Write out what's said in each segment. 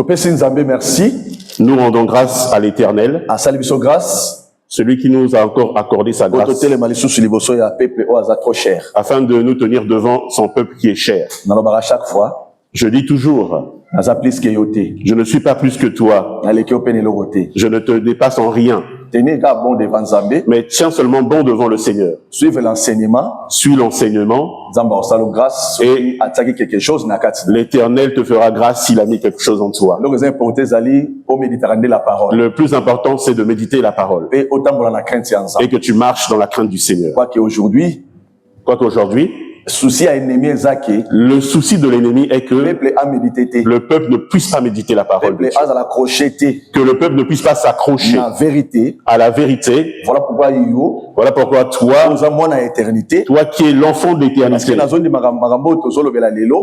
Merci. Nous rendons grâce à l'Éternel, celui qui nous a encore accordé sa grâce, afin de nous tenir devant son peuple qui est cher. Chaque fois, je dis toujours, je ne suis pas plus que toi, je ne te dépasse en rien, mais tiens seulement bon devant le Seigneur. Suis l'enseignement, et l'Éternel te fera grâce s'il a mis quelque chose en toi. Le plus important, c'est de méditer la parole et que tu marches dans la crainte du Seigneur. Quoique aujourd'hui, le souci de l'ennemi est que le peuple ne puisse pas méditer la parole de Dieu. Que le peuple ne puisse pas s'accrocher à la vérité. Voilà pourquoi toi qui es l'enfant de l'éternité,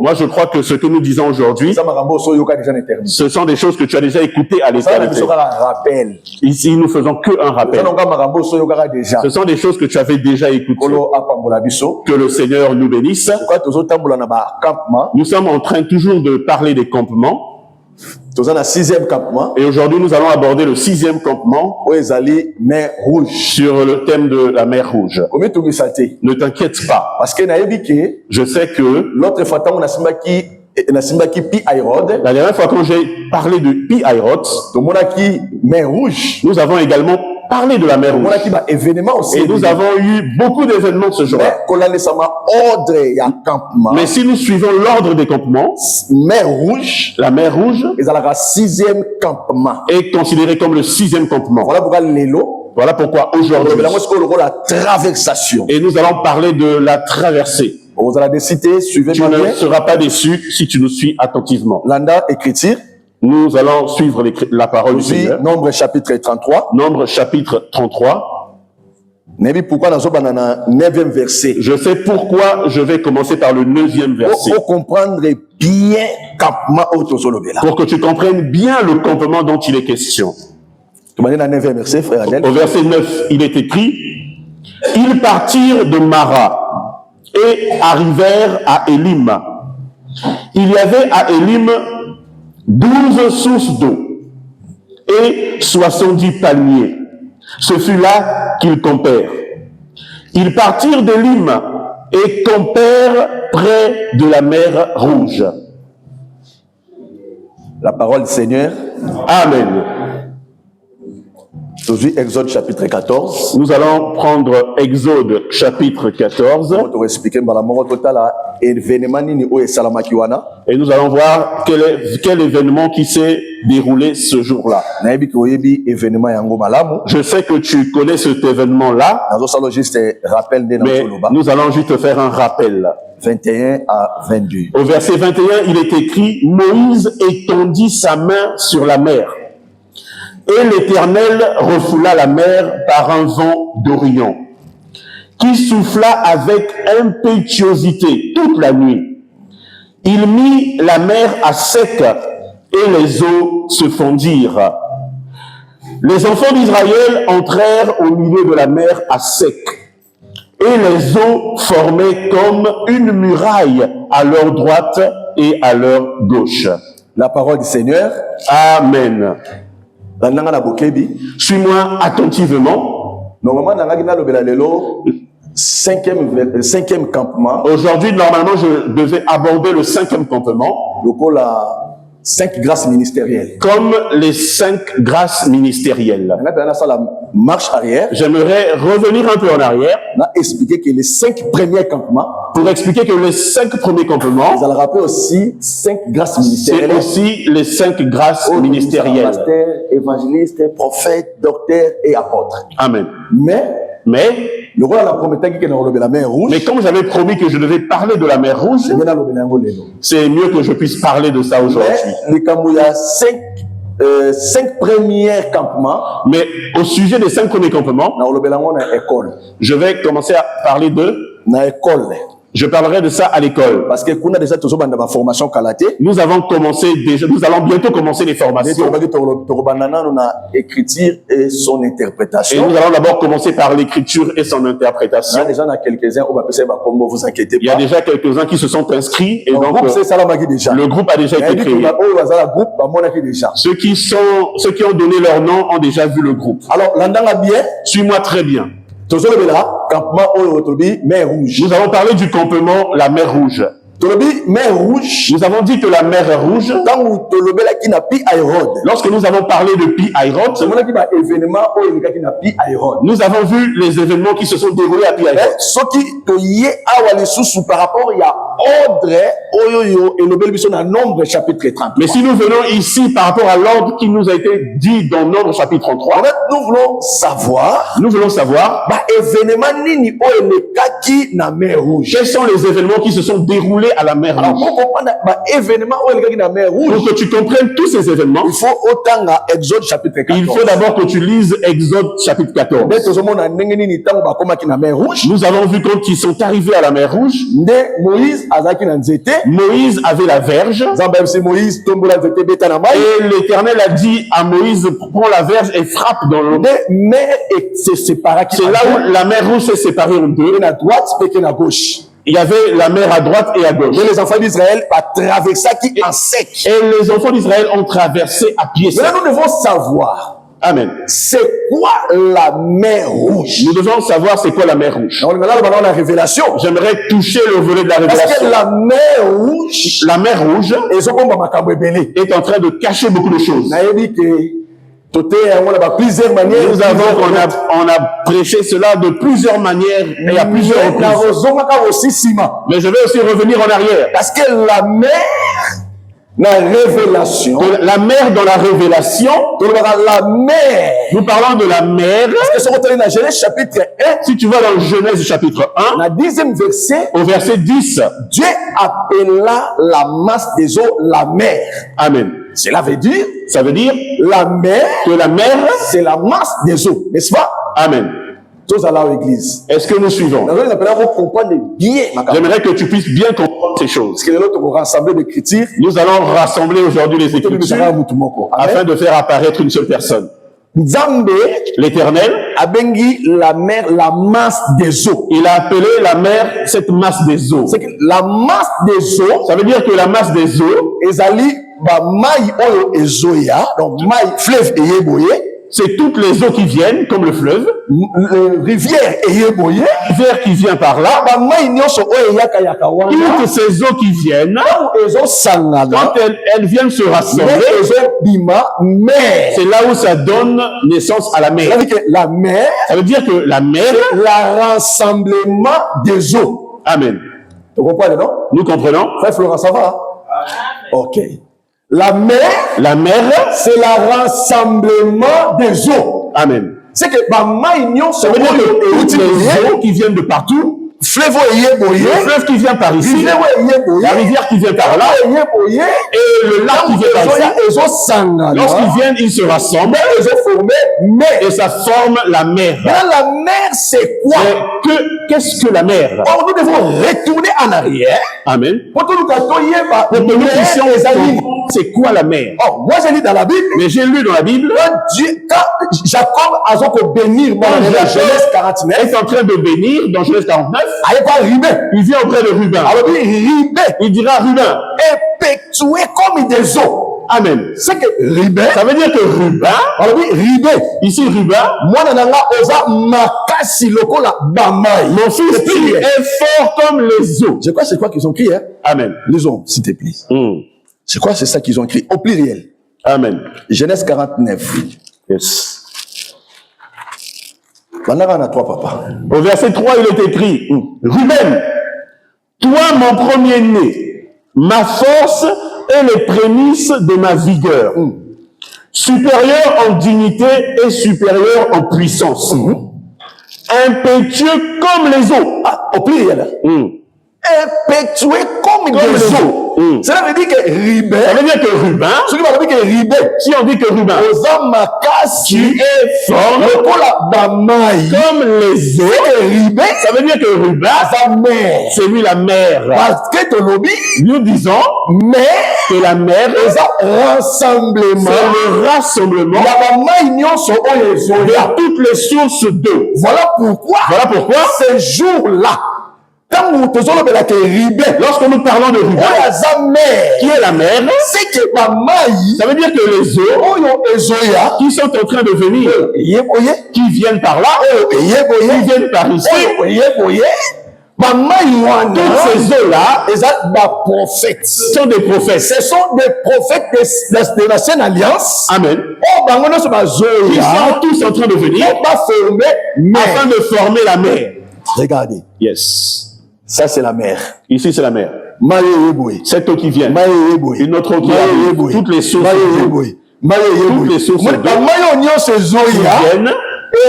moi je crois que ce que nous disons aujourd'hui, ce sont des choses que tu as déjà écoutées à l'éternité. Ici, nous faisons qu'un rappel. Ce sont des choses que tu avais déjà écoutées. Que le Seigneur nous bénisse. Nous sommes en train toujours de parler des campements. Et aujourd'hui, nous allons aborder le 6e campement sur le thème de la mer Rouge. Ne t'inquiète pas. Je sais que la dernière fois quand j'ai parlé de Pi-Hahiroth, nous avons également parlé de la mer Rouge. Et nous avons eu beaucoup d'événements ce jour-là. Mais si nous suivons l'ordre des campements, la mer Rouge est considérée comme le 6e campement. Voilà pourquoi aujourd'hui, et nous allons parler de la traversée. Tu ne seras pas déçu si tu nous suis attentivement. Nous allons suivre la parole du Seigneur. Nombre chapitre 33. Nombre chapitre 33. Je sais pourquoi je vais commencer par le 9e verset. Pour comprendre bien pour que tu comprennes bien le campement dont il est question. Au verset 9, il est écrit: ils partirent de Mara et arrivèrent à Élim. Il y avait à Élim 12 sources d'eau et 70 palmiers. Ce fut là qu'ils campèrent. Ils partirent d'Élim et campèrent près de la mer Rouge. La parole du Seigneur. Amen. Aujourd'hui, Exode chapitre 14. Nous allons prendre Exode chapitre 14. Et nous allons voir quel événement qui s'est déroulé ce jour-là. Je sais que tu connais cet événement-là, mais nous allons juste faire un rappel. 21 à 22. Au verset 21, il est écrit: Moïse étendit sa main sur la mer. Et l'Éternel refoula la mer par un vent d'Orient, qui souffla avec impétuosité toute la nuit. Il mit la mer à sec, et les eaux se fondirent. Les enfants d'Israël entrèrent au milieu de la mer à sec, et les eaux formaient comme une muraille à leur droite et à leur gauche. La parole du Seigneur. Amen. Suis-moi attentivement. Cinquième campement. Aujourd'hui, normalement, je devais aborder le 5e campement. 5 grâces ministérielles. Comme les 5 grâces ministérielles. Marche arrière. J'aimerais revenir un peu en arrière. Expliquer que les 5 premiers campements. Pour expliquer que les 5 premiers campements. Vous allez rappeler aussi 5 grâces ministérielles. C'est aussi les 5 grâces ministérielles. Pasteur, évangéliste, prophète, docteur et apôtre. Amen. Mais comme j'avais promis que je devais parler de la mer Rouge, c'est mieux que je puisse parler de ça aujourd'hui. Il y a 5 premiers campements. Mais au sujet des 5 premiers campements, je vais commencer à parler de Je parlerai de ça à l'école. Parce que qu'on a déjà toujours dans ma formation kalaté. Nous allons bientôt commencer les formations. On a écriture et son interprétation. Et nous allons d'abord commencer par l'écriture et son interprétation. Il y a déjà quelques-uns, vous inquiétez pas. Il y a déjà quelques-uns qui se sont inscrits et donc le groupe a déjà été créé. Ceux qui ont donné leur nom ont déjà vu le groupe. Alors, l'andanga bien. Suis-moi très bien. Nous avons parlé du campement La Mer Rouge. Nous avons dit que la mer est rouge. Lorsque nous avons parlé de Pi Hahiroth, nous avons vu les événements qui se sont déroulés à Pi Hahiroth. Mais si nous venons ici par rapport à l'ordre qui nous a été dit dans Nombre chapitre 33, nous voulons savoir quels sont les événements qui se sont déroulés à la mer Rouge. Pour que tu comprennes tous ces événements, il faut autant Exode chapitre 14. Il faut d'abord que tu lises Exode chapitre 14. Nous avons vu quand ils sont arrivés à la mer Rouge, Moïse avait la verge. Et l'Éternel a dit à Moïse, prends la verge et frappe dans l'eau. C'est là où la mer Rouge s'est séparée en deux. Il y avait la mer à droite et à gauche. Mais les enfants d'Israël ont traversé en sec. Et les enfants d'Israël ont traversé à pied sec. Maintenant, nous devons savoir. Amen. C'est quoi la mer Rouge? Nous devons savoir c'est quoi la mer Rouge. On est là dans la révélation. J'aimerais toucher le volet de la révélation. Parce que la mer Rouge est en train de cacher beaucoup de choses. On a prêché cela de plusieurs manières et à plusieurs reprises. Mais je vais aussi revenir en arrière. Parce que la mer, la révélation, la mer dans la révélation, la mer. Nous parlons de la mer. Parce que si on dans Genèse chapitre 1, si tu vas dans Genèse chapitre 1, la 10e verset, au verset 10, Dieu appela la masse des eaux la mer. Amen. Cela veut dire, la mer, que la mer, c'est la masse des eaux, n'est-ce pas? Amen. Tous à l'église. Est-ce que nous suivons? J'aimerais que tu puisses bien comprendre ces choses. Nous allons rassembler aujourd'hui les Écritures afin de faire apparaître une seule personne. L'Éternel a bengi la mer, la masse des eaux. Il a appelé la mer cette masse des eaux. C'est que la masse des eaux, ça veut dire que la masse des eaux, ezali ba mai oyo ezoya, donc mai fleuve eyeboye. C'est toutes les eaux qui viennent, comme le fleuve. Rivière eyeboye. Rivière qui vient par là. Ba mai nyonso oyo yaka yaka wana. Toutes ces eaux qui viennent, quand elles viennent se rassembler, c'est là où ça donne naissance à la mer. La mer, ça veut dire que la mer, c'est le rassemblement des eaux. Amen. Vous comprenez, non? Nous comprenons. Frère Florent, ça va? Ok. La mer, c'est le rassemblement des eaux. Amen. C'est que ça veut dire que toutes les eaux qui viennent de partout, le fleuve qui vient par ici, la rivière qui vient par là, et le lac qui vient par là, lorsqu'ils viennent, ils se rassemblent, et ça forme la mer. La mer, c'est quoi? Qu'est-ce que la mer? Or, nous devons retourner en arrière. Amen. Pour que nous puissions c'est quoi la mer? Oh, moi j'ai lu dans la Bible. Mais j'ai lu dans la Bible. Quand Jacob a bénir dans Genèse 49, est en train de bénir dans Genèse 49. Il vient auprès de Ruben. Il dira Ruben, effectué comme des eaux. Amen. C'est que Ruben, ça veut dire que Ruben, ici Ruben, mon fils qui est fort comme les eaux. C'est quoi qu'ils ont écrit, hein? Amen. Les eaux, s'il te plaît. C'est ça qu'ils ont écrit au pluriel. Amen. Genèse 49. Yes. Au verset 3, il est écrit, Ruben, toi mon premier-né, ma force et les prémices de ma vigueur, supérieur en dignité et supérieur en puissance, impétueux comme les eaux. Au pluriel. impétueux comme des eaux. Cela veut dire que Rubin. Ça veut dire que Rubin. Ce qui va dire que Rubin. Si on dit que Rubin. Tu es fort. Comme les eaux. Rubin. Ça veut dire que Rubin. C'est lui la mère. Parce que nous disons. Mais. Que la mère. Rassemblement. C'est le rassemblement. De toutes les sources d'eau. Voilà pourquoi. Ces jours-là. Lorsque nous parlons de Rubin, qui est la mère, ça veut dire que les eaux qui sont en train de venir, qui viennent par là, qui viennent par ici, toutes ces eaux-là sont des prophètes. Ce sont des prophètes de l'ancienne alliance. Amen. Ils sont tous en train de venir afin de former la mer. Regardez. Yes. Ça, c'est la mer. Ici, c'est la mer. Cette eau qui vient. Une autre eau qui arrive. Toutes les sources. Toutes les sources qui viennent.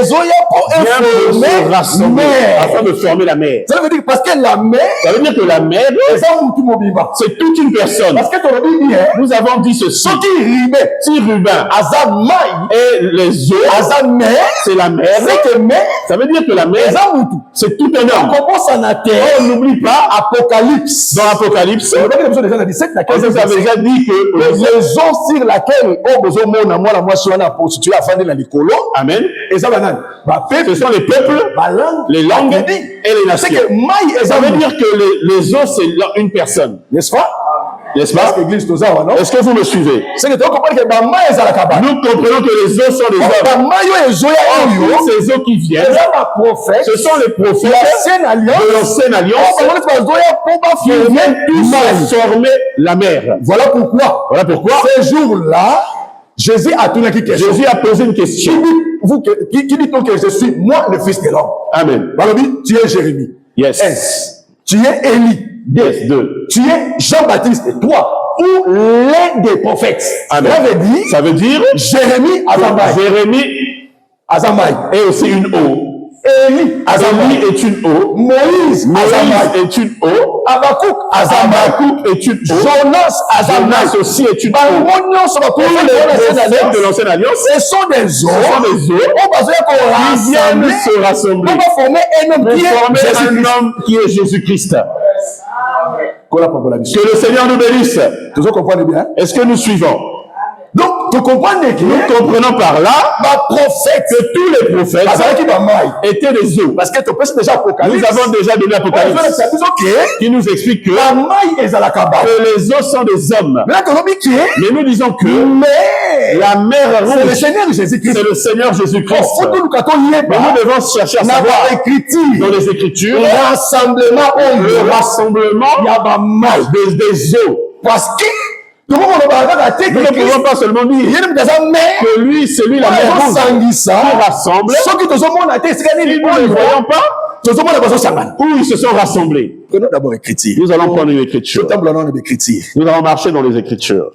Se rassembler afin de former la mer. Ça veut dire parce que la mer, ça veut dire que la mer, c'est toute une personne. Parce que nous avons dit ceci. Si Rubin et les eaux, c'est la mer. Ça veut dire que la mer, c'est tout un homme. On n'oublie pas Apocalypse. Dans Apocalypse, on nous avait déjà dit que les eaux sur laquelle amen. Ce sont les peuples, les langues et les nations. Ça veut dire que les eaux, c'est une personne. N'est-ce pas? N'est-ce pas? Est-ce que vous me suivez? Nous comprenons que les eaux sont des hommes. Ces eaux qui viennent, ce sont les prophètes de l'ancienne alliance qui viennent tous former la mer. Voilà pourquoi. Ces jours-là, Jésus a posé une question. Qui dit-on que je suis, moi, le fils de l'homme? Amen. Tu es Jérémie. Yes. Tu es Élie. Yes. 2. Tu es Jean-Baptiste. 3. Ou l'un des prophètes. Amen. Ça veut dire Jérémie Azamai. Et aussi une eau. Élie est une eau. Moïse est une eau. Habakkuk est une eau. Jonas aussi est une eau. Tous les prophètes de l'ancienne alliance, ce sont des eaux qui viennent se rassembler pour former un homme qui est Jésus-Christ. Que le Seigneur nous bénisse. Est-ce que nous suivons? Donc, nous comprenons par là que tous les prophètes étaient des eaux. Parce que nous avons déjà donné l'Apocalypse qui nous explique que les eaux sont des hommes. Mais nous disons que la mer rouge, c'est le Seigneur Jésus-Christ. C'est le Seigneur Jésus-Christ. Mais nous devons chercher à savoir dans les Écritures le rassemblement des eaux. Parce que nous ne pouvons pas seulement dire que lui, c'est lui la mer rouge qui rassemble. Si nous ne voyons pas où ils se sont rassemblés. Prenons d'abord l'écriture. Nous allons prendre une écriture. Nous allons marcher dans les Écritures.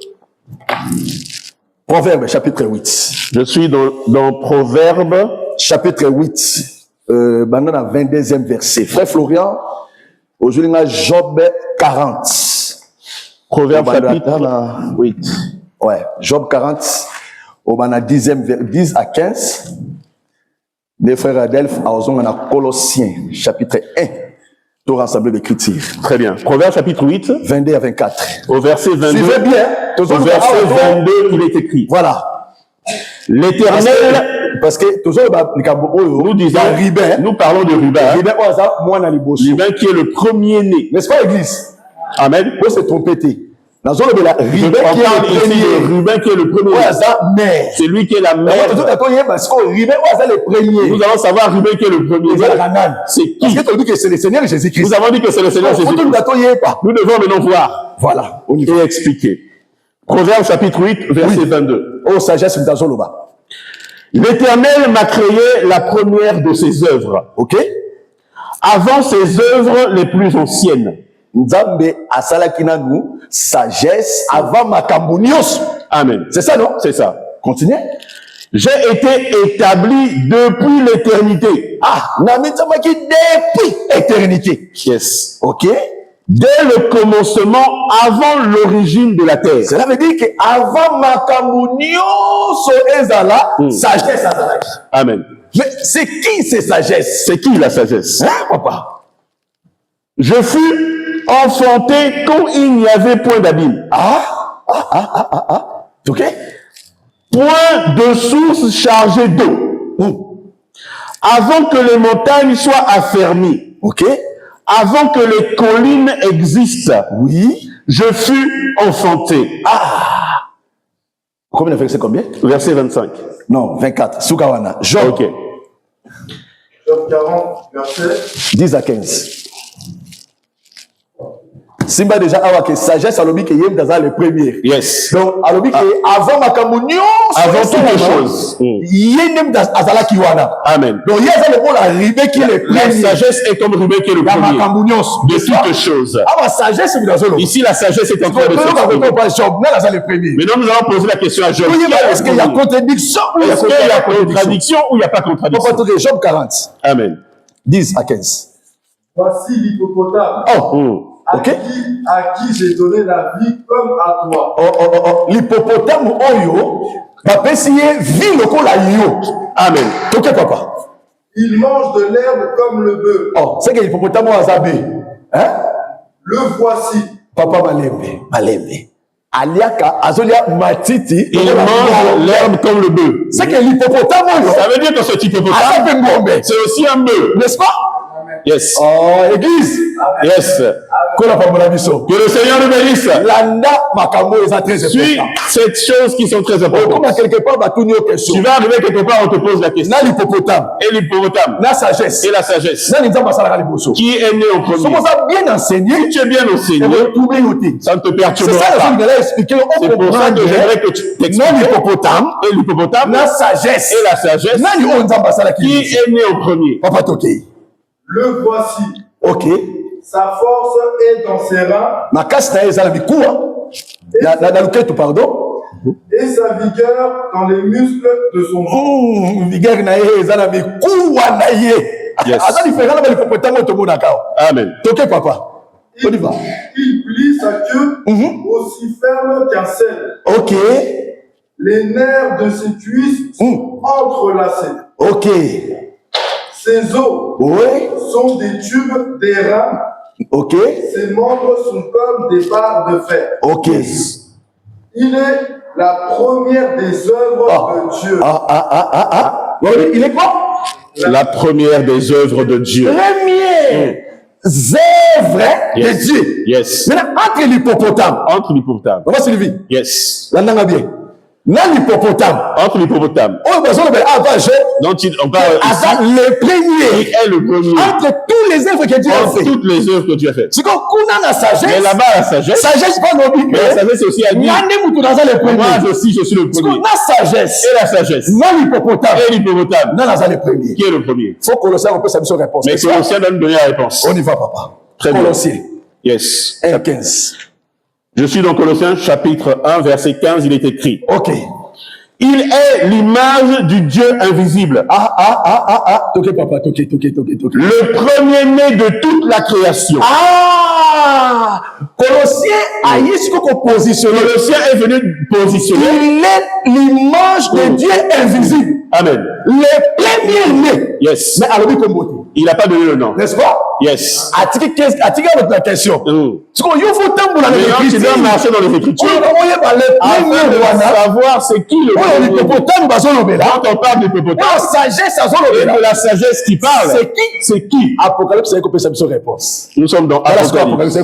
Proverbe chapitre 8. Je suis dans Proverbe chapitre 8. Maintenant, la 22e verset. Frère Florian, aujourd'hui, on a Job 40. Proverbe chapitre 8. Ouais, Job 40, on a 10 à 15. Les frères Adelphes, on a Colossiens, chapitre 1. Tout rassemblé d'écriture. Très bien. Proverbe chapitre 8. 22 à 24. Au verset 22. Suivez bien. Au verset 22, il est écrit. Voilà. L'Éternel. Parce que nous disons, nous parlons de Rubin. Rubin qui est le premier-né. N'est-ce pas, Église? Amen. Vous s'est trompé. Rubin qui est le premier. C'est lui qui est la mère. Nous allons savoir Rubin qui est le premier. C'est qui? Parce que tu as dit que c'est le Seigneur Jésus-Christ. Nous avons dit que c'est le Seigneur Jésus-Christ. Nous devons maintenant voir. Voilà. Et expliquer. Proverbe chapitre 8, verset 22. Oh, sagesse, l'Éternel m'a créé la première de ses œuvres. Ok? Avant ses œuvres les plus anciennes. Nzambe asalaki nanu sagesse avant makambunios. Amen. C'est ça, non? C'est ça. Continuez. J'ai été établi depuis l'éternité. Ah, namitamaki depuis éternité. Yes. Ok? Dès le commencement, avant l'origine de la terre. Cela veut dire que avant Makamunio so ezala, sagesse azalaki. Amen. Mais c'est qui ces sagesse? C'est qui la sagesse? Hein, papa? Je fus enfanté quand il n'y avait point d'abîme. Ok? Point de source chargée d'eau. Avant que les montagnes soient affermies. Ok? Avant que les collines existent. Oui. Je fus enfanté. Combien de versets, combien? Verset 25. Non, 24. Soukawana. Job. Ok. Job 40, verset 10 à 15. Simba déjà awa que sagesse alobi que yem daza le premier. Yes. Donc alobi que avant makamunio avant toutes les choses. Yem azala kiwana. Amen. Donc yem azala le bon arrivé qui est le premier. La sagesse est comme Rubén qui est le premier. De toutes choses. Ah sagesse ici la sagesse est en train de s'exprimer. Maintenant nous allons poser la question à Job. Est-ce qu'il y a contradiction ou est-ce qu'il y a contradiction ou il n'y a pas contradiction? Job 40. Amen. 10 à 15. Voici l'hippopotame. Ok. À qui j'ai donné la vie comme à toi. L'hippopotame oyo, papa siye vie lokola yo. Amen. Ok papa. Il mange de l'herbe comme le bœuf. C'est que l'hippopotame azabé. Hein? Le voici. Papa malembe. Aliaka azolia matiti. Il mange l'herbe comme le bœuf. C'est que l'hippopotame oyo. Ça veut dire que ce hippopotame, c'est aussi un bœuf. N'est-ce pas? Yes. Église. Yes. Que le Seigneur nous bénisse. Suis cette chose qui sont très importantes. Tu vas arriver quelque part, on te pose la question. Et l'hippopotame. La sagesse. Et la sagesse. Qui est né en premier? Si tu es bien enseigné, ça ne te perturbera pas. C'est pour ça que j'aimerais que tu t'expliques. L'hippopotame. Et l'hippopotame. La sagesse. Et la sagesse. Qui est né en premier? Papa Toké. Le voici. Ok. Sa force est dans ses reins. Ma casse est dans le pardon. Et sa vigueur dans les muscles de son ventre. Vigueur est dans le Yes. Amen. Ok, papa. On y va. Il plie sa queue aussi ferme qu'un sel. Ok. Les nerfs de ses cuisses sont entrelacés. Ok. Ses os sont des tubes d'airain. Ok. Ses membres sont comme des barres de fer. Ok. Il est la première des œuvres de Dieu. Il est quoi? La première des œuvres de Dieu. Première œuvre de Dieu. Yes. Maintenant, entre l'hippopotame. On va Sylvie. Yes. Là, on a bien. L'hippopotame. Entre l'hippopotame. On parle le premier. Il est le premier. Entre tous les œuvres que Dieu a fait. Toutes les œuvres que Dieu a fait. C'est qu'on a la sagesse. Mais là-bas, la sagesse. Sagesse pas nos mais la sagesse aussi à dire. Moi aussi, je suis le premier. On a sagesse. Et la sagesse. Non l'hippopotame. Et l'hippopotame. Non, le premier. Qui est le premier? Faut que Colossiens on peut savoir son réponse. Mais Colossiens doit nous donner la réponse. On y va, papa. Très bien. Colossiens. Yes. 1:15. Je suis dans Colossiens chapitre 1, verset 15, il est écrit. Ok. Il est l'image du Dieu invisible. Toqué, papa, toqué. Le premier-né de toute la création. Colossiens a positionné. Colossiens est venu positionner. Il est l'image de Dieu invisible. Amen. Le premier-né. Yes. Mais alors, il n'a pas donné le nom. N'est-ce pas? Yes. Attique votre question. Tu dois marcher dans les Écritures. Afin de savoir c'est qui le premier. Quand on parle d'hippopotame, et de la sagesse qui parle, c'est qui? Apocalypse, c'est qu'on sa réponse. Nous sommes dans Apocalypse.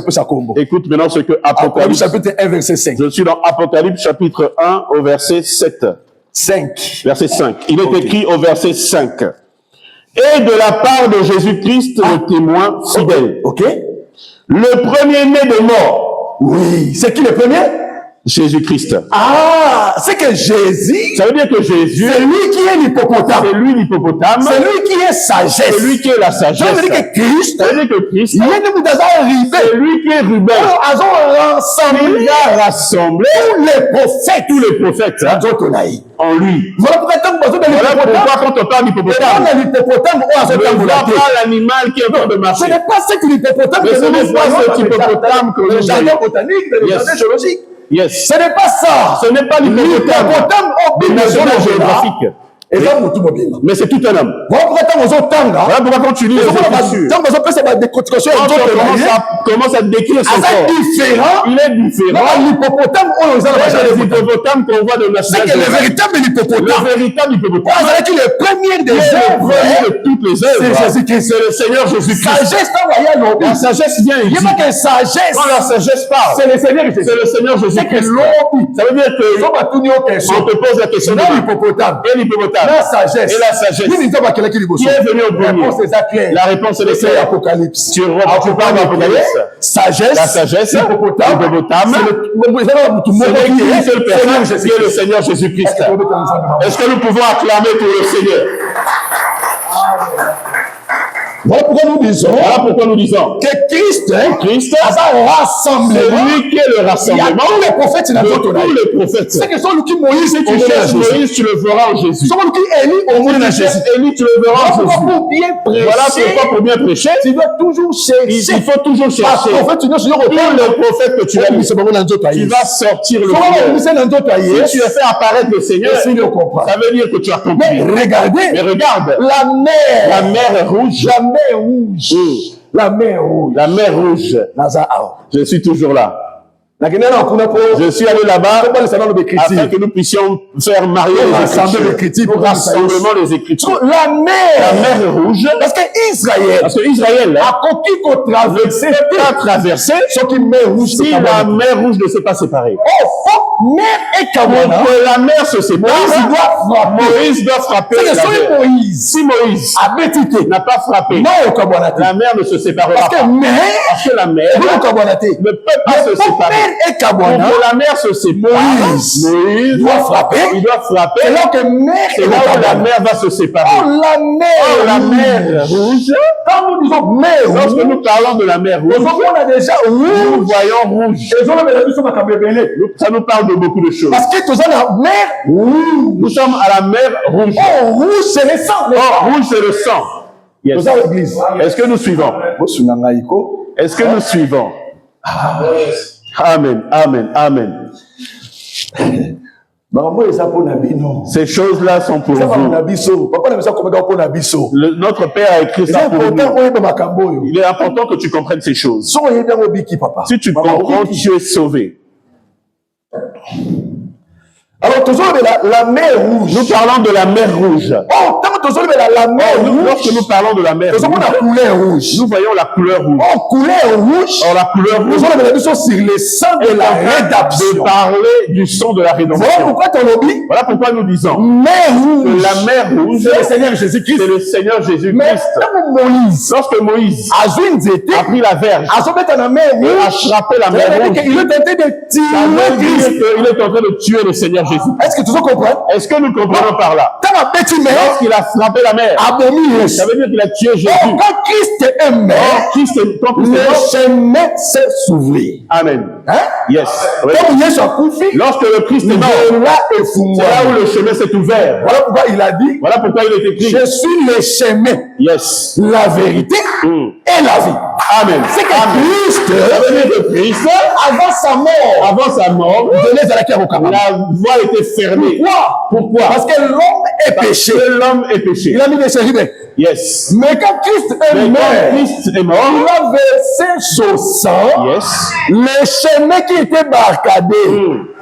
Écoute maintenant ce que Apocalypse. Chapitre 1, verset 5. Je suis dans Apocalypse chapitre 1 au verset 7. 5. Verset 5. Il est écrit au verset 5. Et de la part de Jésus-Christ, le témoin fidèle. Ok. Le premier-né des morts. Oui. C'est qui le premier? Jésus-Christ. Ah, c'est que Jésus, ça veut dire que Jésus, c'est lui qui est l'hippopotame. C'est lui l'hippopotame. C'est lui qui est sagesse. C'est lui qui est la sagesse. Ça veut dire que Christ, ça veut dire que Christ, c'est lui qui est Ruben. Ils ont rassemblé, il a rassemblé tous les prophètes en lui. Voilà pourquoi quand on parle d'hippopotame, on ne voit pas l'animal qui est en train de marcher. Ce n'est pas cet hippopotame que nous voyons dans le jardin botanique, dans le jardin géologique. Yes. Ce n'est pas ça. Ce n'est pas l'hippopotame géographique. Mais c'est tout un homme. Voilà pourquoi quand tu lis les Écritures, commence à décrire son corps. Il est différent. L'hippopotame, les hippopotames qu'on voit de la c'est que le véritable hippopotame, c'est le premier des œuvres de toutes les œuvres. C'est le Seigneur Jésus-Christ. La sagesse vient ici. Quand la sagesse parle, c'est le Seigneur Jésus-Christ. Ça veut dire que on te pose la question de l'hippopotame. Et l'hippopotame. La sagesse. Et la sagesse. Qui est venu au premier? La réponse est claire. Apocalypse. Tu parles d'Apocalypse. Sagesse. La sagesse. Hippopotame. C'est une seule personne qui est le Seigneur Jésus-Christ. Est-ce que nous pouvons acclamer pour le Seigneur? Voilà pourquoi nous disons que Christ a rassemblé. C'est lui qui est le rassemblement. Il y a tous les prophètes. C'est que son qui Moïse et Moïse, tu le verras en Jésus. Son qui Élie, tu le verras en Jésus. Voilà pourquoi pour bien prêcher, tu dois toujours chercher. Il faut toujours chercher. Tous les prophètes que tu as mis, tu vas sortir le Seigneur. Si tu as fait apparaître le Seigneur, ça veut dire que tu as compris. Mais regarde. La mer est rouge. La mer rouge. Je suis toujours là. Je suis allé là-bas afin que nous puissions faire marier les Écritures, pour rassemblement des Écritures. La mer est rouge. Parce que Israël a compris qu'on traversait, si la mer rouge ne s'est pas séparée. Mer et Kabana. Pour que la mer se sépare, Moïse doit frapper. Si Moïse n'a pas frappé, la mer ne se séparera pas. Parce que la mer ne peut pas se séparer. Pour que la mer se sépare, Moïse doit frapper. C'est là où la mer va se séparer. La mer rouge. Quand nous disons mer rouge, lorsque nous parlons de la mer rouge, on a déjà nous voyons rouge. Ça nous parle de beaucoup de choses. Parce que nous sommes à la mer rouge. Nous sommes à la mer rouge. Rouge, c'est le sang. Rouge, c'est le sang. Yes. Est-ce que nous suivons? Est-ce que nous suivons? Amen, amen, amen. Ces choses-là sont pour vous. Notre Père a écrit ça pour nous. Il est important que tu comprennes ces choses. Si tu comprends, tu es sauvé. Alors, toujours la mer rouge. Nous parlons de la mer rouge. Lorsque nous parlons de la mer rouge, nous voyons la couleur rouge. Couleur rouge. Or, la couleur rouge, sur le sang de la rédemption. De parler du sang de la rédemption. Voilà pourquoi nous disons que la mer rouge, c'est le Seigneur Jésus-Christ. C'est le Seigneur Jésus-Christ. Lorsque Moïse a pris la verge et a frappé la mer rouge, il est tenté de tirer. Il est en train de tuer le Seigneur Jésus. Est-ce que tu comprends? Est-ce que nous comprenons par là? Lorsqu'il a frappé la mer, ça veut dire qu'il a tué Jésus. Quand Christ est mort, le chemin s'est s'ouvrir. Amen. Yes. Lorsque le Christ est mort, c'est là où le chemin s'est ouvert. Voilà pourquoi il a dit. Voilà pourquoi il est écrit. Je suis le chemin. Yes. La vérité et la vie. Amen. C'est que ça veut dire que Christ, avant sa mort, la voie était fermée. Pourquoi? Parce que l'homme est péché. Il a mis des chérubins. Yes. Mais quand Christ est mort, il a versé son sang. Yes. Le chemin qui était barricadé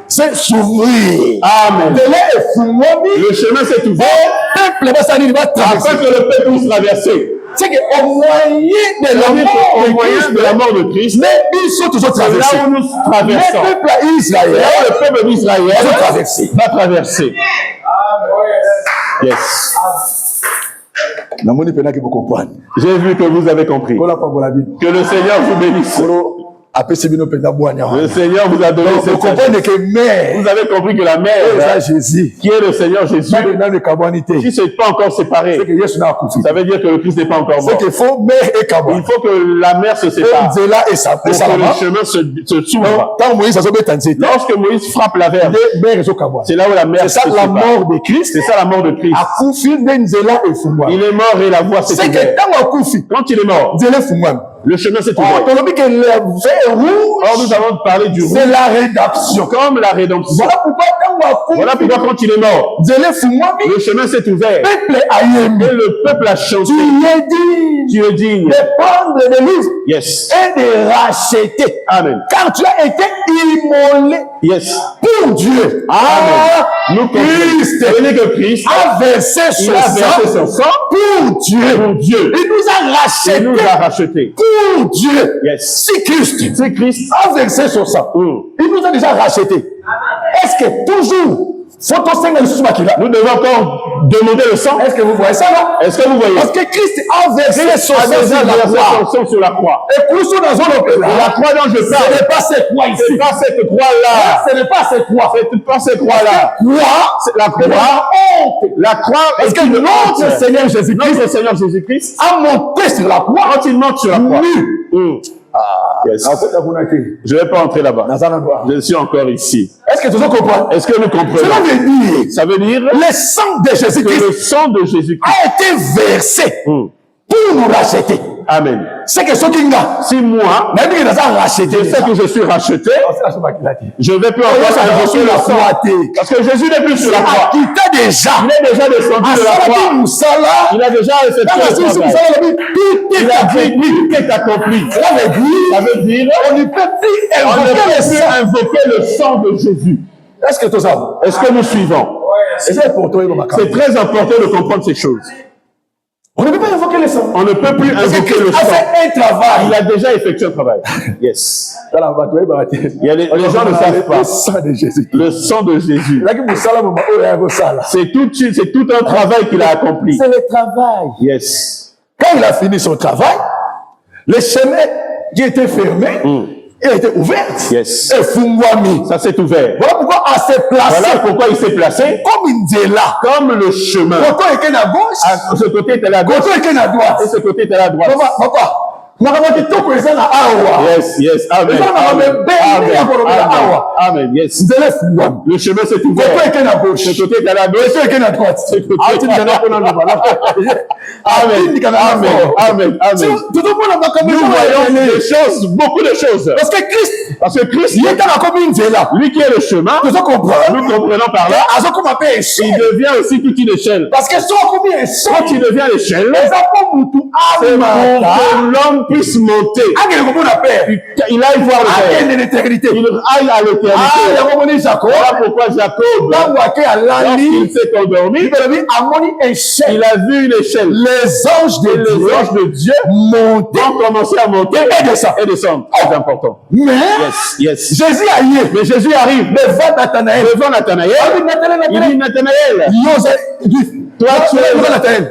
s'est s'ouvrir. Amen. Le chemin s'est ouvert. Afin que le peuple puisse traverser. C'est qu'au moyen de la mort de Christ, ils sont toujours traversés. Là où nous traversons. Le peuple d'Israël va traverser. Yes. J'ai vu que vous avez compris. Que le Seigneur vous bénisse. Le Seigneur vous a donné cette sagesse. Vous avez compris que la mère, qui est le Seigneur Jésus, si ce n'est pas encore séparé, ça veut dire que le Christ n'est pas encore mort. Il faut que la mère se sépare pour que le chemin se s'ouvre. Lorsque Moïse frappe la verge, c'est là où la mère se sépare. C'est ça la mort de Christ. Il est mort et la voie s'est ouverte. Quand il est mort, le chemin s'est ouvert. Or, nous avons parlé du rouge. C'est la rédemption. Comme la rédemption. Voilà pourquoi quand il est mort, le chemin s'est ouvert. Et le peuple a chanté. Tu es digne de prendre des livres et de racheter. Amen. Car tu as été immolé pour Dieu. Amen. Nous Christ a versé son sang pour Dieu. Il nous a racheté. Pour Dieu. Si Christ a versé son sang, il nous a déjà racheté. Est-ce que toujours nous devons encore demander le sang? Est-ce que vous voyez ça, non? Est-ce que vous voyez? Parce que Christ a versé son sang sur la croix. Et la croix dont je parle, ce n'est pas cette croix ici. Ce n'est pas cette croix-là. Ce n'est pas cette croix. Ce n'est pas cette croix-là. La croix, parce que notre Seigneur Jésus-Christ a monté sur la croix. Quand il monte sur la croix. Je ne vais pas entrer là-bas. Je suis encore ici. Est-ce que tu comprends? Est-ce que nous comprenons? Ça veut dire le sang de Jésus-Christ a été versé pour nous racheter. Amen. C'est que ce qui si moi, même qu'il a racheté, je sais que je suis racheté, je vais plus encore invoquer la croix. Parce que Jésus n'est plus sur la croix. Il est déjà descendu de la croix. Il a déjà effectué le travail. Il a dit, tout est accompli. Ça veut dire, on ne peut plus invoquer le sang de Jésus. Est-ce que nous suivons? C'est très important de comprendre ces choses. On ne peut pas invoquer le sang. On ne peut plus invoquer le sang. Il a fait un travail. Il a déjà effectué un travail. Yes. Les gens ne savent pas. Le sang de Jésus. Le sang de Jésus. C'est tout un travail qu'il a accompli. C'est le travail. Yes. Quand il a fini son travail, le chemin qui était fermé, il a été ouvert. Yes. Et Fungwami. Ça s'est ouvert. Voilà pourquoi il s'est placé. Comme une là. Comme le chemin. Ce côté était la gauche. Et ce côté était la droite. Yes. Amen. Amen. Yes. Le chemin s'est ouvert. Ce côté était à la gauche. Ce côté était à la droite. Amen. Nous voyons des choses, beaucoup de choses. Parce que Christ, lui qui est le chemin, nous comprenons par là, il devient aussi toute une échelle. Parce que quand il devient l'échelle, c'est pour que l'homme puisse monter. Il aille voir le Père. Il aille à l'éternité. Voilà pourquoi Jacob, lorsqu'il s'est endormi, il a vu une échelle. Les anges de Dieu ont commencé à monter et descendre. C'est important. Mais Jésus arrive devant Nathanaël. Il dit Nathanaël, toi tu es Nathanaël.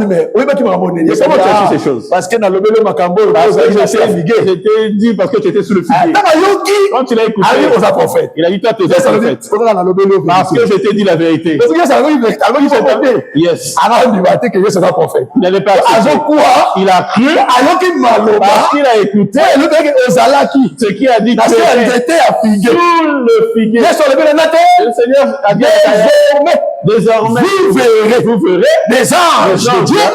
Mais oui, tu m'as monné. Comment tu as su ces choses? Parce que dans le bébé Macambo, j'étais dit parce que tu étais sous le figuier. Quand tu l'as écouté, il a dit toi tu es prophète. Parce que je t'ai dit la vérité. Yes. Il n'allait pas. Il a cru. Parce qu'il a écouté. Ce qui a dit sous le figuier. Le Seigneur a dit désormais, vous verrez des anges de Dieu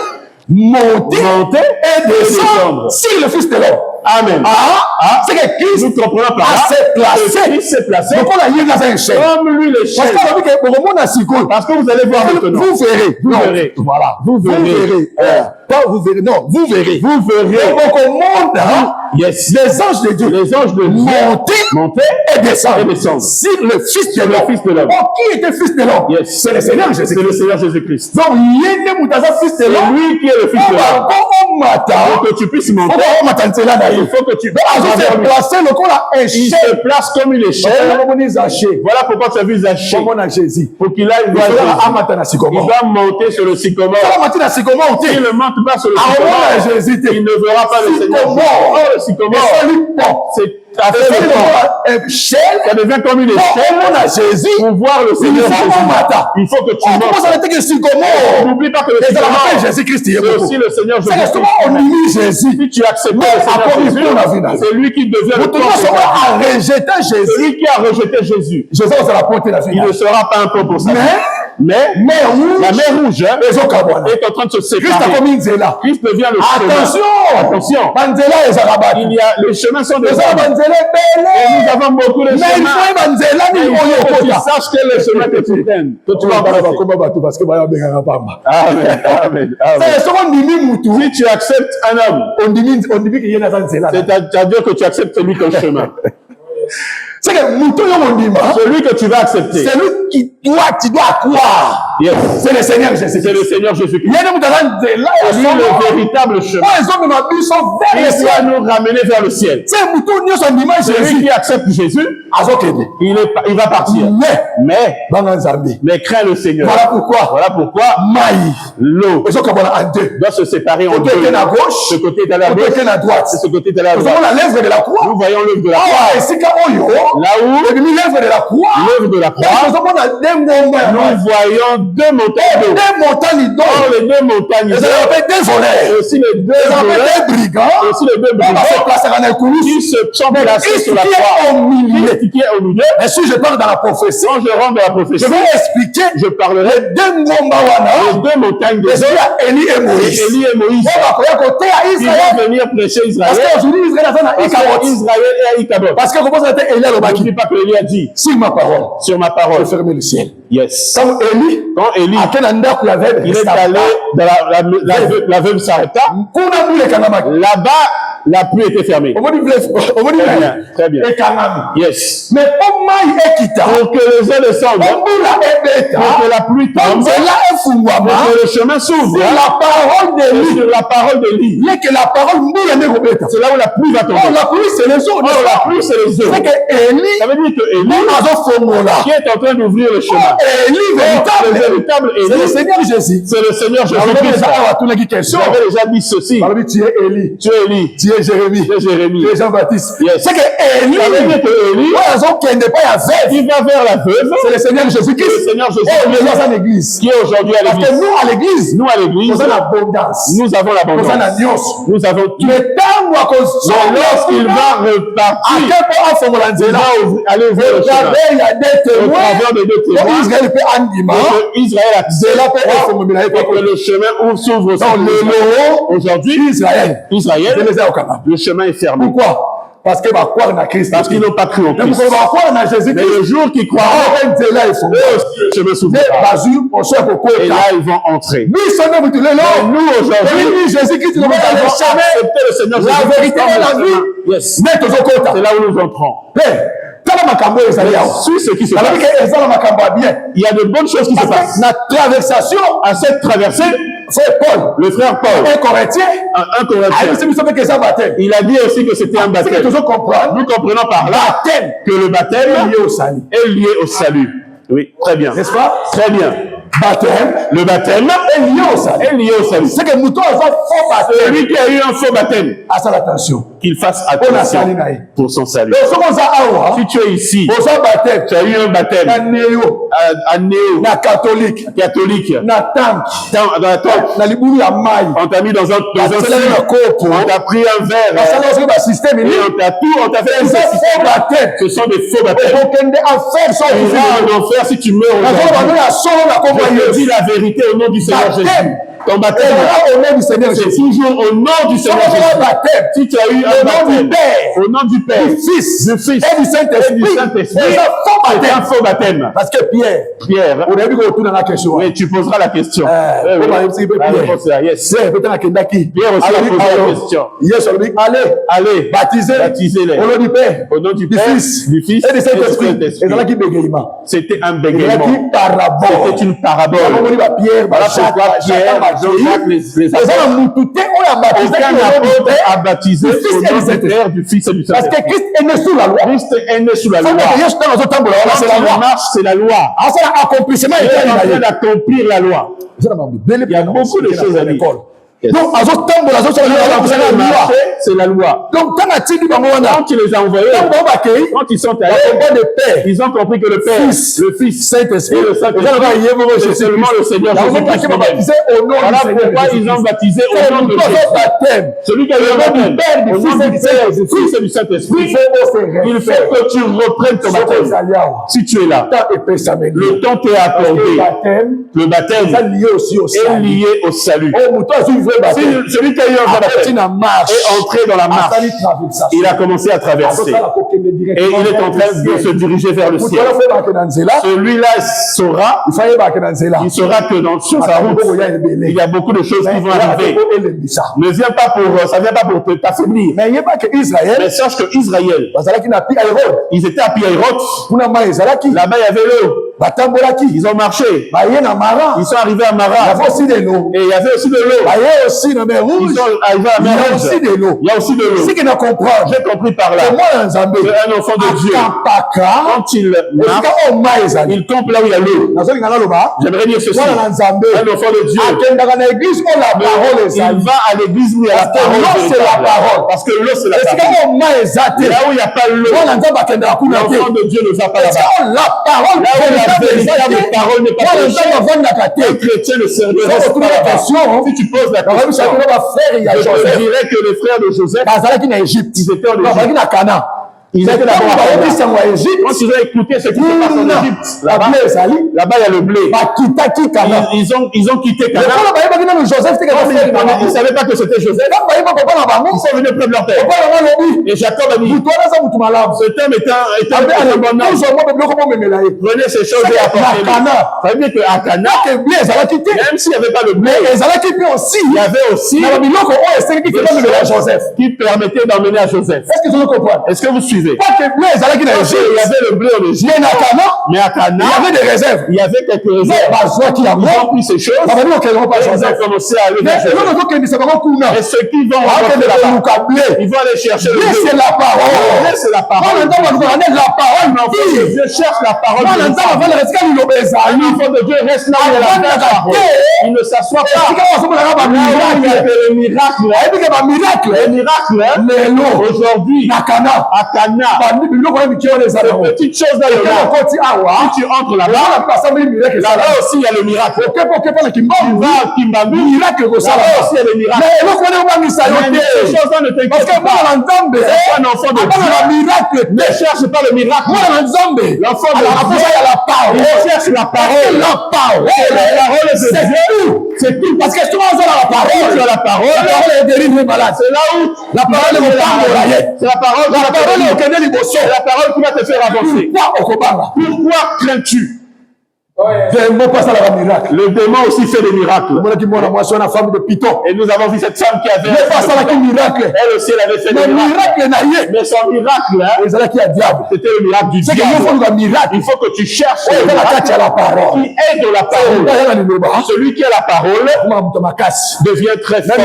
monter et descendre sur le Fils de l'homme. Amen. C'est que Christ s'est placé. Donc on a eu dans un chef. Comme lui le chef. Parce que vous allez voir maintenant. Vous verrez. Voilà. Vous verrez. Pas vous verrez. Non, vous verrez. Donc on monte. Yes. Les anges de Dieu. Monter et descendre. Sur le Fils de l'homme. Qui était Fils de l'homme? Yes. C'est le Seigneur Jésus. C'est le Seigneur Jésus-Christ. Donc Fils de l'homme. C'est lui qui est le Fils de l'homme. Pour que tu puisses monter. Il faut que tu il se place comme une échelle. Voilà pourquoi tu as vu Zaché. Pour qu'il aille voir Jésus. Il va monter sur le sycomore. Il monte monte pas sur le sycomore, il ne verra pas le Seigneur Jésus. Oh, le sycomore, c'est ça devient comme une échelle pour voir le Seigneur Jésus. Il faut que tu montes. N'oublie pas que le sycomore, c'est aussi le Seigneur Jésus. Si tu acceptes le Seigneur Jésus, c'est lui qui devient le corps. Celui qui a rejeté Jésus, il ne sera pas un peu pour ça. Mais la mer rouge est en train de se séparer. Christ devient le chemin. Attention. Il y a, les chemins sont des hommes. Et nous avons beaucoup de chemins. Mais il faut que tu saches quel est le chemin que tu prennes. Que tu vas passer. Amen. Si tu acceptes un homme, c'est-à-dire que tu acceptes celui comme chemin. C'est que celui que tu vas accepter. C'est lui qui tu dois croire. Yes. C'est le Seigneur Jésus. C'est le Seigneur Jésus-Christ. C'est lui le véritable chemin. Il doit nous ramener vers le ciel. Celui qui accepte Jésus, il va partir. Mais crains le Seigneur. Voilà pourquoi l'eau doit se séparer en deux. Ce côté est à la gauche, ce côté est à la droite. Nous voyons l'œuvre de la croix. Là où l'œuvre de la croix, nous voyons deux montagnes d'eau. Les deux montagnes d'eau. Et aussi les deux brigands. Et aussi les deux brigands qui sont placés sur la croix. Qui est au milieu. Et si je parle dans la prophétie, quand je rentre dans la prophétie, je vais expliquer. Je parlerai les deux montagnes d'eau. Élie et Moïse. Ils vont venir prêcher Israël. Parce qu'aujourd'hui, Israël est à Ikabod. Parce que vous pensez que Élie n'oublie pas que Élie a dit sur ma parole, je fermer le ciel. Yes. Quand Élie, il est allé dans la veuve s'arrêta. Là-bas, la pluie était fermée. Très bien. Yes. Mais pour que les eaux descendent, pour que la pluie tombe, pour que le chemin s'ouvre sur la parole de Élie. C'est là où la pluie va tomber. La pluie, c'est les eaux. La pluie, c'est les eaux. Ça veut dire que Élie, qui est en train d'ouvrir le chemin. Le véritable Élie, c'est le Seigneur Jésus. C'est le Seigneur Jésus-Christ. J'avais déjà dit ceci. Tu es Élie. Tu es Élie. Tu es Jérémie. Tu es Jean-Baptiste. Yes. C'est que Élie, il va vers la veuve. C'est le Seigneur Jésus-Christ. Le Seigneur Jésus-Christ. Qui est aujourd'hui à l'église. Parce que nous, à l'église, nous avons l'abondance. Nous avons tout. Mais lorsqu'il va repartir, il va aller ouvrir le chemin. Il y a des témoins. Israël a que le chemin s'ouvre aujourd'hui. Israël, le chemin est fermé. Pourquoi? Parce qu'ils vont croire en Christ. Parce qu'ils n'ont pas cru en Christ. Mais le jour qu'ils croiront, le chemin s'ouvre. Et là, ils vont entrer. Nous, aujourd'hui, Jésus-Christ, nous avons accepté le Seigneur Jésus. La vérité et la vie. Yes. C'est là où nous entrons. Suis ce qui se passe. Il y a de bonnes choses qui se passent. À cette traversée, le frère Paul, un Corinthien, il a dit aussi que c'était un baptême. Nous comprenons par là que le baptême est lié au salut. Oui, très bien. N'est-ce pas? Très bien. Le baptême est lié au salut. C'est que celui qui a eu un faux baptême, qu'il fasse attention pour son salut. Si tu es ici, tu as eu un baptême à néo, catholique, on t'a mis dans un on t'a pris un verre, et on t'a fait un baptême. Ce sont des faux baptêmes. Tu iras en enfer si tu meurs aujourd'hui. Je dis la vérité au nom du Seigneur Jésus. Ton baptême, c'est toujours au nom du Seigneur Jésus. Si tu as eu un baptême au nom du Père, du Fils et du Saint-Esprit, c'est un faux baptême. Parce que Pierre, mais tu poseras la question. Pierre aussi a posé la question. Allez, baptisez-les au nom du Père, du Fils et du Saint-Esprit. C'était un bégaiement. C'était une parabole. Voilà pourquoi Pierre, Jean-Jacques, les apôtres, aucun apôtre a baptisé au nom du Père, du Fils et du Saint-Esprit. Parce que Christ est né sous la loi. Christ est né sous la loi. C'est la loi. C'est la loi. C'est l'accomplissement. Il est en train d'accomplir la loi. Il y a beaucoup de choses à dire. Donc, c'est la loi. Donc, quand tu les as envoyés, quand ils sont allés, ils ont compris que le Père, le Fils, Saint-Esprit, et le Saint-Esprit, c'est seulement le Seigneur Jésus-Christ. Voilà pourquoi ils ont baptisé au nom de Jésus. Celui qui a eu le baptême, au nom du Père, du Fils et du Saint-Esprit, il faut que tu reprennes ton baptême. Si tu es là, le temps t'est accordé. Le baptême est lié au salut. Si celui qui a eu un vrai baptême est entré dans la marche, il a commencé à traverser. Et il est en train de se diriger vers le ciel. Celui-là saura, il saura que sur sa route, il y a beaucoup de choses qui vont arriver. Ne viens pas pour, ça vient pas pour t'affaiblir. Mais sache que Israël, ils étaient à Pi-Hahiroth. Là-bas, il y avait l'eau. Ils ont marché. Ils sont arrivés à Mara. Et il y avait aussi de l'eau. Ils sont arrivés à Mara. Il y a aussi de l'eau. J'ai compris par là. Un enfant de Dieu, quand il marche, il campe là où il y a l'eau. J'aimerais dire ceci. Un enfant de Dieu, il va à l'église où il y a la parole. Parce que l'eau, c'est la parole. Là où il n'y a pas l'eau, l'enfant de Dieu ne va pas là-bas. Là où la véritable parole n'est pas prêchée, un chrétien ne servirait pas là-bas. Si tu poses la question, je dirais que les frères de Joseph, ils étaient en Égypte. Ils étaient d'abord en Égypte. Quand ils ont écouté ce qui se passe en Égypte, là-bas, il y a le blé. Ils ont quitté Canaan. Ils ne savaient pas que c'était Joseph. Ils sont venus près de leur père. Et Jacob a dit, cet homme est un bon homme. Prenez ces choses et apportez-les. Ça veut dire qu'à Canaan, même s'il n'y avait pas de blé, il y avait aussi des choses qui permettaient d'emmener à Joseph. Est-ce que vous suivez? Il y avait le blé en Égypte, mais à Canaan, il y avait des réserves. Il y avait quelques réserves. Ils ont pris ces choses. Ils ont commencé à aller vers Joseph. Et ceux qui vont remporter la parole, ils vont aller chercher le blé. C'est la parole. C'est la parole. Dieu cherche la parole. Un enfant de Dieu reste là où il y a la parole. Il ne s'assoit pas. Il y a le miracle. Le miracle, aujourd'hui, à Canaan, les petites choses dans le monde. Si tu entres là-bas, là-bas aussi il y a le miracle. Tu vas à Kimbambi, là-bas aussi il y a le miracle. Mais ces choses-là ne t'inquiètent pas. C'est un enfant de Dieu. Ne cherche pas le miracle. L'enfant de Dieu, il cherche la parole. La parole de Dieu. C'est tout. Parce que tu as la parole. La parole guérit les malades. C'est là où la parole est c'est la parole. La parole qui va te faire avancer. Pourquoi crains-tu? Le démon aussi fait des miracles. Et nous avons vu cette femme qui avait elle aussi elle avait fait des miracles. Mais son miracle, c'était le miracle du diable. Il faut que tu cherches le miracle qui est de la parole. Celui qui a la parole devient très fort.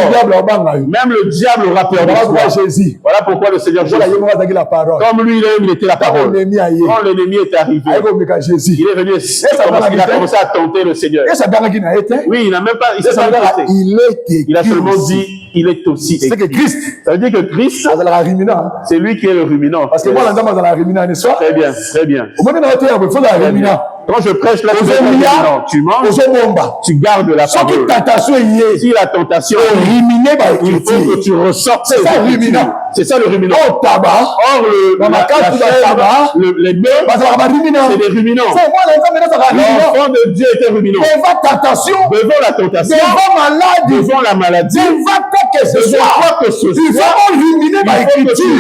Même le diable aura peur de toi. Voilà pourquoi le Seigneur Jésus, comme lui il était la parole. Quand l'ennemi est arrivé, il est venu il a commencé à tenter le Seigneur. Oui, il n'a même pas, il s'est pas arrêté. Il a seulement dit, il est aussi écrit. C'est que Christ. Ça veut dire que Christ, c'est lui qui est le ruminant. Parce que moi, très bien, très bien. Quand je prêche là, tu manges, tu gardes la parole. Si la tentation est il faut que tu ressortes. C'est ça le ruminant. C'est ça le ruminant. Or, les deux, c'est des ruminants. L'enfant de Dieu était ruminant. Devant la tentation, devant la maladie, devant quoi que ce soit, il faut que tu rumines les Écritures.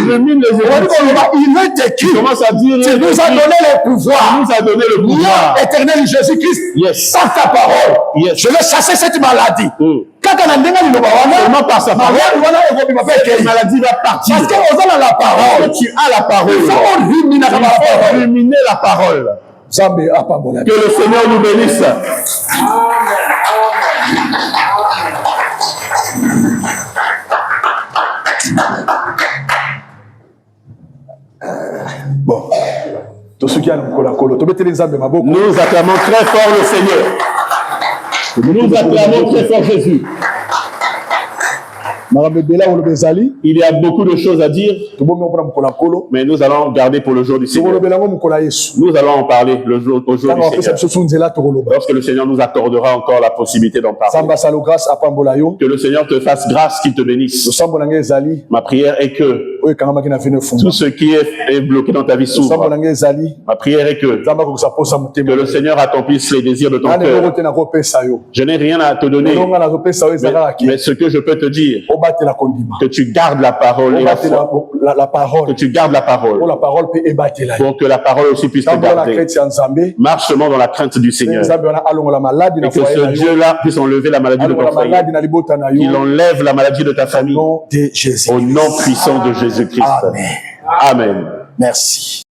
Il est écrit. Tu commences à dire, tu nous as donné le pouvoir. Il nous a donné le pouvoir. Éternel Jésus-Christ. Yes. Par ta parole. Yes. Je vais chasser cette maladie. Seulement par sa parole, cette maladie va partir. Parce que la parole, tu as la parole. Il faut ruminer la parole. Que le Seigneur nous bénisse. Bon. Nous acclamons très fort le Seigneur. Nous acclamons très fort Jésus. Il y a beaucoup de choses à dire, mais nous allons garder pour le jour du Seigneur. Nous allons en parler au jour du Seigneur. Lorsque le Seigneur nous accordera encore la possibilité d'en parler. Que le Seigneur te fasse grâce, qu'il te bénisse. Ma prière est que tout ce qui est bloqué dans ta vie s'ouvre. Ma prière est que le Seigneur accomplisse les désirs de ton cœur. Je n'ai rien à te donner, mais ce que je peux te dire, que tu gardes la parole et la foi. Que tu gardes la parole pour que la parole aussi puisse te garder. Marche seulement dans la crainte du Seigneur. Et que ce Dieu-là puisse enlever la maladie de ton foyer. Qu'il enlève la maladie de ta famille. Au nom puissant de Jésus-Christ. Amen. Merci.